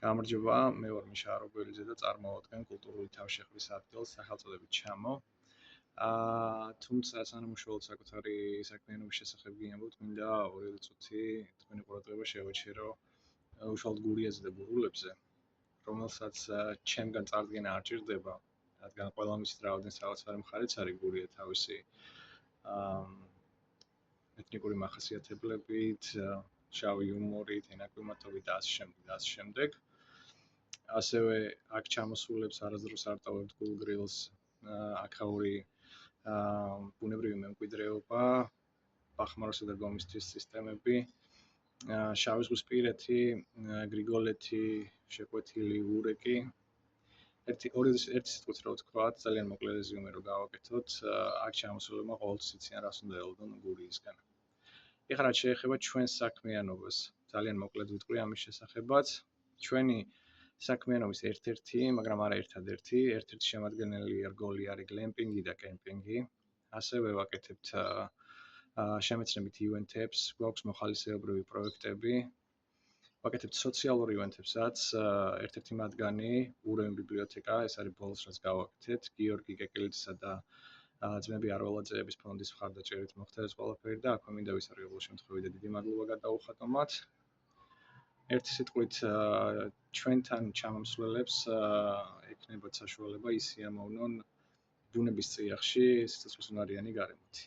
გამარჯობა, მე ვარ მიშა არობელიძე და წარმოვადგენ კულტურული თავშეყრის ადგილს სახელწოდებით ჩამო. თუმცა სანამ უშუალოდ საკუთარი საქმიანობის შესახებ გიამბობთ, მინდა 2 წუთი თქვენი ყურადღება შევეჩერო უშუალოდ გურიაზე და ბურულებზე, რომელსაც ჩემგან წარდგენა არ ჭირდება, რადგან ყველა მისით რაოდენს რაღაცა მხარეც არის გურია თავისი ეთნიკური მახასიათებლებით, შავი იუმორით, ენაკვიმათობით და ასე შემდეგ. ასევე აქ ჩამოსულებს არასდროს არ ტოვებთ გულგრილს, აქაური ბუნებრივი მემკვიდრეობა, ბახმაროსა და გომისთვის სისტემები, შავი ზღვისპირეთი, გრიგოლეთი, შეკვეთილი ურეკი. ერთი სიტყვით რო ვთქვათ, ძალიან მოკლე რეზიუმე რო გავაკეთოთ, აქ ჩამოსულებმა ყოველთვის იციან რას უნდა ელოდონ გურიისგან. ეხლა რაც შეეხება ჩვენს საქმიანობას, ძალიან მოკლედ ვიტყვი ამის შესახებაც. ჩვენი საქმიანობის ერთ-ერთი, მაგრამ არა ერთადერთი შემადგენელი რგოლი არის გლემპინგი და კემპინგი. ასევე ვაკეთებთ შემეცნებით ივენთებს, გვაქვს მოხალისეობრივი პროექტები. ვაკეთებთ სოციალურ ივენთებსაც, ერთ-ერთი მათგანი ურემი ბიბლიოთეკა, ეს არის ბოლოს რაც გავაკეთეთ, გიორგი კეკელიძისა და ძმები არველაძეების ფონდის მხარდაჭერით მოხდა ეს ყველაფერი და აქვე მინდა ვისაუბროთ ყოველ შემთხვევაში და დიდი მადლობა გადაუხადო მათ. ერთი სიტყვით ჩვენთან ჩამომსვლელებს ექნებათ საშუალება ისე ამოვნონ ბუნების წიაღში სიცოცხლისუნარიანი გარემოთი.